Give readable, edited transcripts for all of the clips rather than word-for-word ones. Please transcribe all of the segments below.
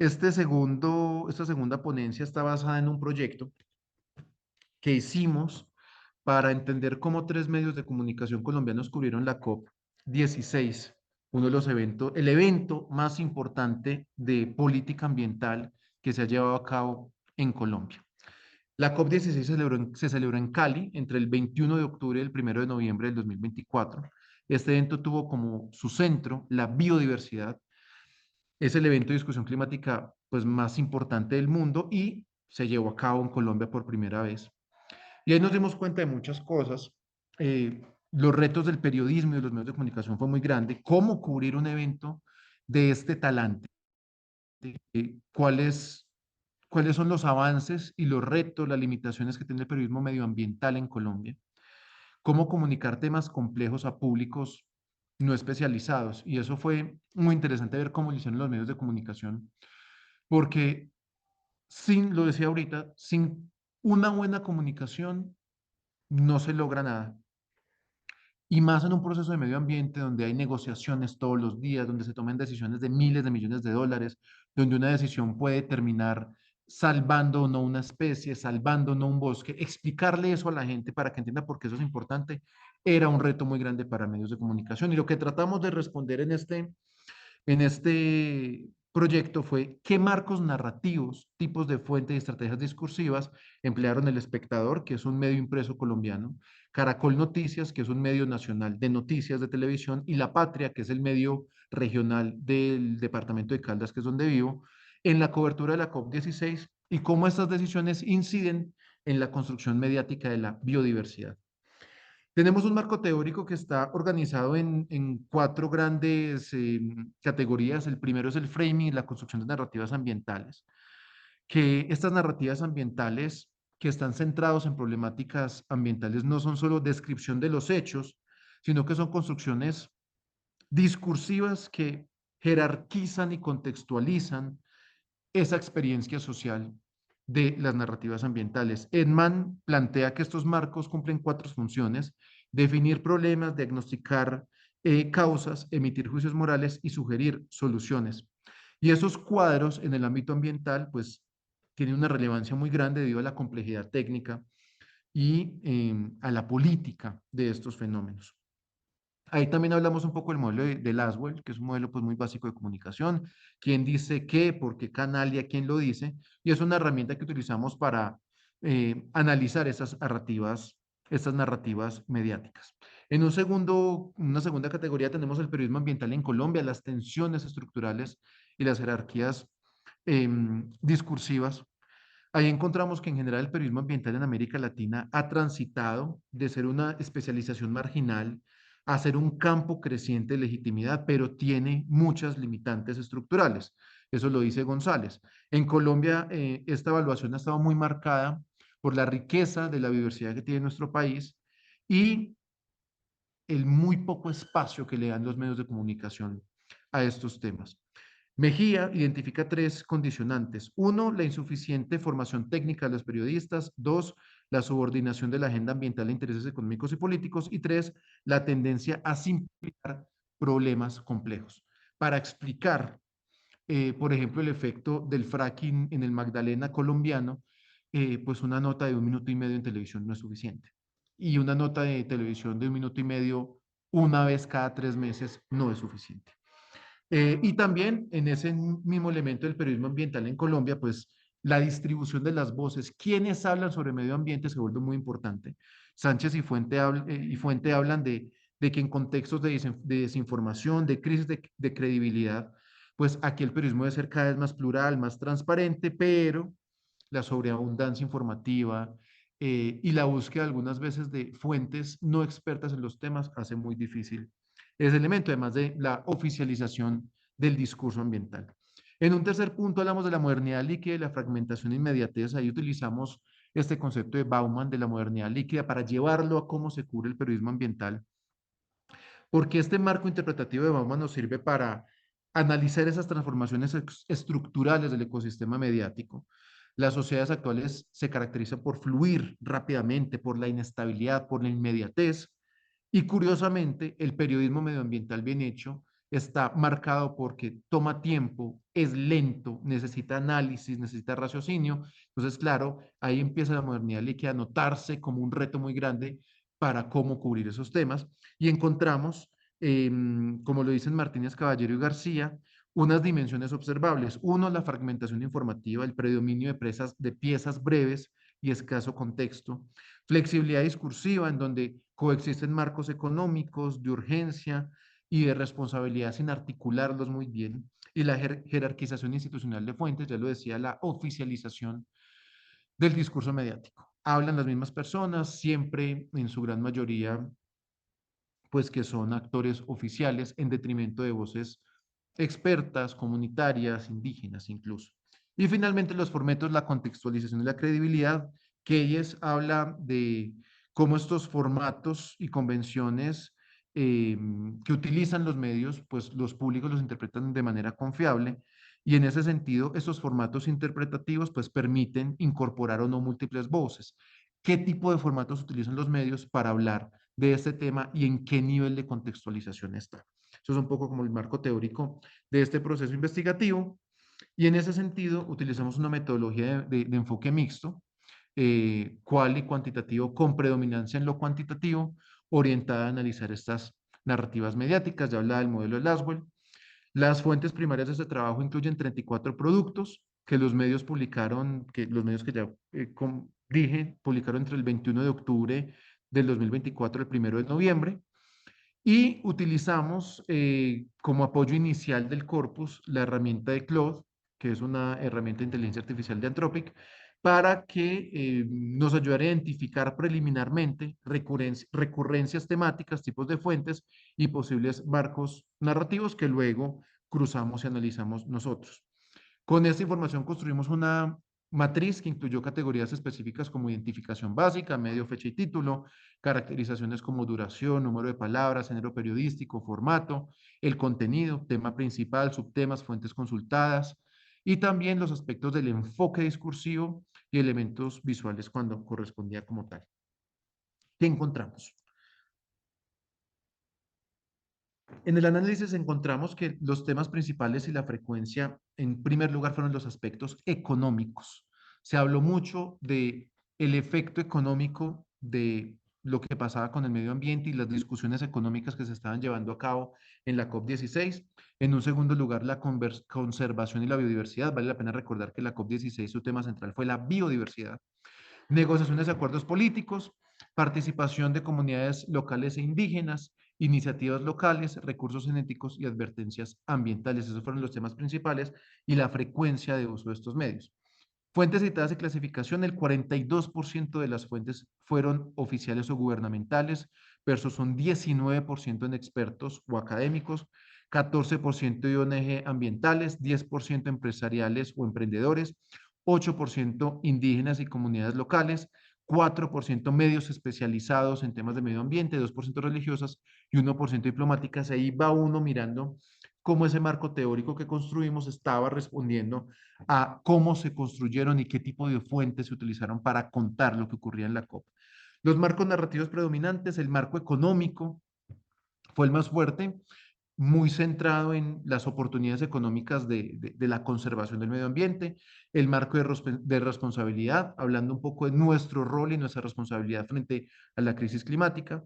esta segunda ponencia está basada en un proyecto que hicimos para entender cómo tres medios de comunicación colombianos cubrieron la COP 16, uno de los eventos, el evento más importante de política ambiental que se ha llevado a cabo en Colombia. La COP 16 se celebró en Cali entre el 21 de octubre y el 1 de noviembre del 2024. Este evento tuvo como su centro la biodiversidad. Es el evento de discusión climática pues, más importante del mundo y se llevó a cabo en Colombia por primera vez. Y ahí nos dimos cuenta de muchas cosas. Los retos del periodismo y de los medios de comunicación fue muy grande. ¿Cómo cubrir un evento de este talante? ¿Cuáles, cuáles son los avances y los retos, las limitaciones que tiene el periodismo medioambiental en Colombia? ¿Cómo comunicar temas complejos a públicos no especializados? Y eso fue muy interesante ver cómo lo hicieron los medios de comunicación, porque sin, lo decía ahorita, sin una buena comunicación no se logra nada. Y más en un proceso de medio ambiente donde hay negociaciones todos los días, donde se toman decisiones de miles de millones de dólares, donde una decisión puede terminar salvando o no una especie, salvando o no un bosque. Explicarle eso a la gente para que entienda por qué eso es importante era un reto muy grande para medios de comunicación. Y lo que tratamos de responder en este proyecto fue qué marcos narrativos, tipos de fuentes y estrategias discursivas emplearon El Espectador, que es un medio impreso colombiano, Caracol Noticias, que es un medio nacional de noticias de televisión, y La Patria, que es el medio regional del departamento de Caldas, que es donde vivo, en la cobertura de la COP 16 y cómo estas decisiones inciden en la construcción mediática de la biodiversidad. Tenemos un marco teórico que está organizado en cuatro grandes categorías. El primero es el framing, la construcción de narrativas ambientales, que estas narrativas ambientales que están centrados en problemáticas ambientales no son solo descripción de los hechos, sino que son construcciones discursivas que jerarquizan y contextualizan esa experiencia social de las narrativas ambientales. Edman plantea que estos marcos cumplen cuatro funciones: definir problemas, diagnosticar causas, emitir juicios morales y sugerir soluciones. Y esos cuadros en el ámbito ambiental, pues, tienen una relevancia muy grande debido a la complejidad técnica y a la política de estos fenómenos. Ahí también hablamos un poco del modelo de Laswell, que es un modelo pues, muy básico de comunicación. ¿Quién dice qué? ¿Por qué canal y a quién lo dice? Y es una herramienta que utilizamos para analizar estas narrativas mediáticas. Una segunda categoría tenemos el periodismo ambiental en Colombia, las tensiones estructurales y las jerarquías discursivas. Ahí encontramos que en general el periodismo ambiental en América Latina ha transitado de ser una especialización marginal a ser un campo creciente de legitimidad, pero tiene muchas limitantes estructurales. Eso lo dice González. En Colombia, esta evaluación ha estado muy marcada por la riqueza de la biodiversidad que tiene nuestro país y el muy poco espacio que le dan los medios de comunicación a estos temas. Mejía identifica tres condicionantes. Uno, la insuficiente formación técnica de los periodistas. Dos, la subordinación de la agenda ambiental a intereses económicos y políticos. Y tres, la tendencia a simplificar problemas complejos. Para explicar, por ejemplo, el efecto del fracking en el Magdalena colombiano, pues una nota de 1 minuto y medio en televisión no es suficiente. Y una nota de televisión de 1 minuto y medio una vez cada 3 meses no es suficiente. Y también en ese mismo elemento del periodismo ambiental en Colombia, pues la distribución de las voces, quienes hablan sobre medio ambiente se vuelve muy importante. Sánchez y Fuente hablan de que en contextos de desinformación, de crisis de credibilidad, pues aquí el periodismo debe ser cada vez más plural, más transparente, pero la sobreabundancia informativa y la búsqueda algunas veces de fuentes no expertas en los temas hace muy difícil ese elemento, además de la oficialización del discurso ambiental. En un tercer punto hablamos de la modernidad líquida y la fragmentación e inmediatez. Ahí utilizamos este concepto de Bauman de la modernidad líquida para llevarlo a cómo se cubre el periodismo ambiental, porque este marco interpretativo de Bauman nos sirve para analizar esas transformaciones estructurales del ecosistema mediático. Las sociedades actuales se caracterizan por fluir rápidamente, por la inestabilidad, por la inmediatez, y curiosamente, el periodismo medioambiental bien hecho está marcado porque toma tiempo, es lento, necesita análisis, necesita raciocinio. Entonces, claro, ahí empieza la modernidad líquida a notarse como un reto muy grande para cómo cubrir esos temas. Y encontramos, como lo dicen Martínez Caballero y García, unas dimensiones observables. Uno, la fragmentación informativa, el predominio de piezas breves y escaso contexto. Flexibilidad discursiva, en donde coexisten marcos económicos, de urgencia y de responsabilidad sin articularlos muy bien. Y la jerarquización institucional de fuentes, ya lo decía, la oficialización del discurso mediático. Hablan las mismas personas, siempre en su gran mayoría pues que son actores oficiales en detrimento de voces expertas, comunitarias, indígenas incluso. Y finalmente los formatos, la contextualización y la credibilidad, que ellos habla de cómo estos formatos y convenciones que utilizan los medios, pues los públicos los interpretan de manera confiable y en ese sentido estos formatos interpretativos pues permiten incorporar o no múltiples voces. ¿Qué tipo de formatos utilizan los medios para hablar de este tema y en qué nivel de contextualización está? Eso es un poco como el marco teórico de este proceso investigativo y en ese sentido utilizamos una metodología de enfoque mixto, cual y cuantitativo con predominancia en lo cuantitativo, orientada a analizar estas narrativas mediáticas. Ya hablaba del modelo de Laswell. Las fuentes primarias de este trabajo incluyen 34 productos que los medios publicaron, que los medios que ya dije, publicaron entre el 21 de octubre del 2024 al 1 de noviembre. Y utilizamos como apoyo inicial del corpus la herramienta de Claude, que es una herramienta de inteligencia artificial de Anthropic, para que nos ayudara a identificar preliminarmente recurrencias temáticas, tipos de fuentes y posibles marcos narrativos que luego cruzamos y analizamos nosotros. Con esta información construimos una matriz que incluyó categorías específicas como identificación básica, medio, fecha y título, caracterizaciones como duración, número de palabras, género periodístico, formato, el contenido, tema principal, subtemas, fuentes consultadas y también los aspectos del enfoque discursivo y elementos visuales cuando correspondía como tal. ¿Qué encontramos? En el análisis encontramos que los temas principales y la frecuencia, en primer lugar, fueron los aspectos económicos. Se habló mucho de el efecto económico de lo que pasaba con el medio ambiente y las discusiones económicas que se estaban llevando a cabo en la COP16. En un segundo lugar, la conservación y la biodiversidad. Vale la pena recordar que la COP16, su tema central fue la biodiversidad. Negociaciones de acuerdos políticos, participación de comunidades locales e indígenas, iniciativas locales, recursos genéticos y advertencias ambientales. Esos fueron los temas principales y la frecuencia de uso de estos medios. Fuentes citadas y clasificación, el 42% de las fuentes fueron oficiales o gubernamentales, versus un 19% en expertos o académicos, 14% de ONG ambientales, 10% empresariales o emprendedores, 8% indígenas y comunidades locales, 4% medios especializados en temas de medio ambiente, 2% religiosas y 1% diplomáticas. Ahí va uno mirando cómo ese marco teórico que construimos estaba respondiendo a cómo se construyeron y qué tipo de fuentes se utilizaron para contar lo que ocurría en la COP. Los marcos narrativos predominantes, el marco económico fue el más fuerte, muy centrado en las oportunidades económicas de la conservación del medio ambiente, el marco de responsabilidad, hablando un poco de nuestro rol y nuestra responsabilidad frente a la crisis climática,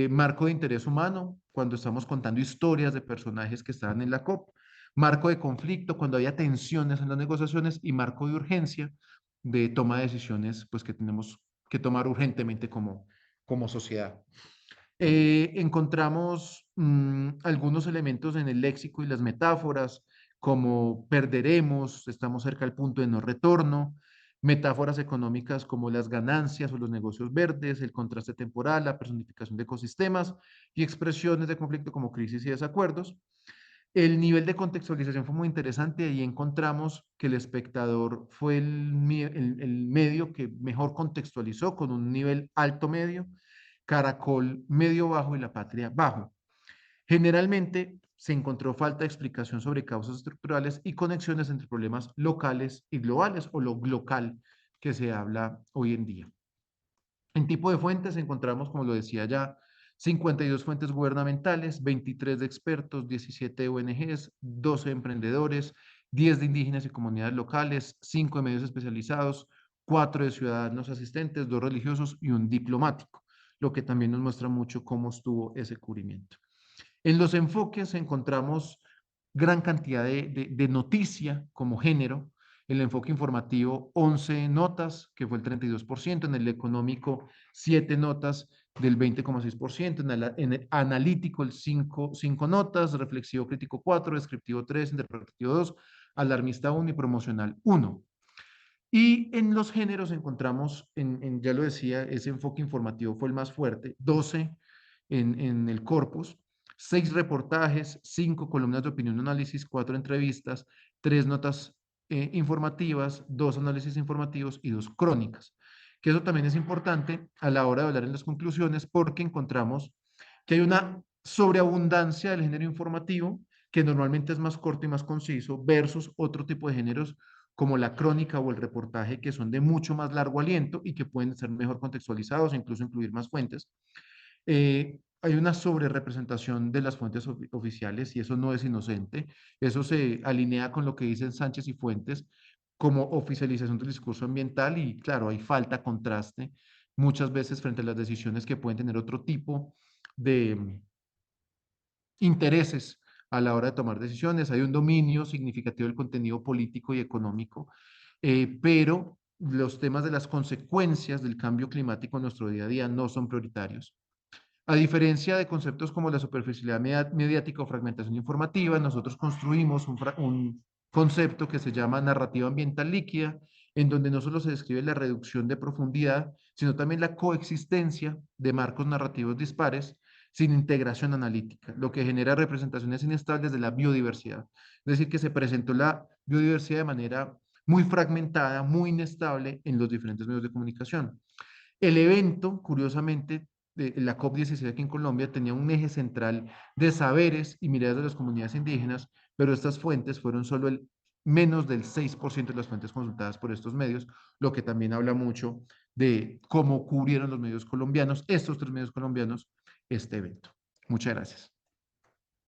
marco de interés humano, cuando estamos contando historias de personajes que estaban en la COP, marco de conflicto, cuando había tensiones en las negociaciones, y marco de urgencia, de toma de decisiones pues, que tenemos que tomar urgentemente como sociedad. Encontramos algunos elementos en el léxico y las metáforas, como perderemos, estamos cerca del punto de no retorno, metáforas económicas como las ganancias o los negocios verdes, el contraste temporal, la personificación de ecosistemas y expresiones de conflicto como crisis y desacuerdos. El nivel de contextualización fue muy interesante. Ahí encontramos que el espectador fue el medio que mejor contextualizó con un nivel alto medio, Caracol medio bajo y La Patria bajo. Generalmente se encontró falta de explicación sobre causas estructurales y conexiones entre problemas locales y globales, o lo glocal que se habla hoy en día. En tipo de fuentes encontramos, como lo decía ya, 52 fuentes gubernamentales, 23 de expertos, 17 ONGs, 12 emprendedores, 10 de indígenas y comunidades locales, 5 de medios especializados, 4 de ciudadanos asistentes, 2 religiosos y un diplomático, lo que también nos muestra mucho cómo estuvo ese cubrimiento. En los enfoques encontramos gran cantidad de noticia como género. El enfoque informativo, 11 notas, que fue el 32%. En el económico, 7 notas del 20,6%. En el analítico, el 5 notas. Reflexivo crítico, 4. Descriptivo, 3. Interpretativo, 2. Alarmista, 1. Y promocional, 1. Y en los géneros encontramos, ya lo decía, ese enfoque informativo fue el más fuerte, 12 en el corpus, 6 reportajes, 5 columnas de opinión y análisis, 4 entrevistas, 3 notas informativas, 2 análisis informativos y 2 crónicas. Que eso también es importante a la hora de hablar en las conclusiones porque encontramos que hay una sobreabundancia del género informativo que normalmente es más corto y más conciso versus otro tipo de géneros como la crónica o el reportaje, que son de mucho más largo aliento y que pueden ser mejor contextualizados e incluso incluir más fuentes. Hay una sobrerepresentación de las fuentes oficiales y eso no es inocente. Eso se alinea con lo que dicen Sánchez y Fuentes como oficialización del discurso ambiental y claro, hay falta contraste muchas veces frente a las decisiones que pueden tener otro tipo de intereses a la hora de tomar decisiones. Hay un dominio significativo del contenido político y económico, pero los temas de las consecuencias del cambio climático en nuestro día a día no son prioritarios. A diferencia de conceptos como la superficialidad mediática o fragmentación informativa, nosotros construimos un concepto que se llama narrativa ambiental líquida, en donde no solo se describe la reducción de profundidad, sino también la coexistencia de marcos narrativos dispares sin integración analítica, lo que genera representaciones inestables de la biodiversidad. Es decir, que se presentó la biodiversidad de manera muy fragmentada, muy inestable en los diferentes medios de comunicación. El evento, curiosamente, de la COP16 aquí en Colombia tenía un eje central de saberes y miradas de las comunidades indígenas, pero estas fuentes fueron solo el menos del 6% de las fuentes consultadas por estos medios, lo que también habla mucho de cómo cubrieron los medios colombianos, estos 3 medios colombianos, este evento. Muchas gracias.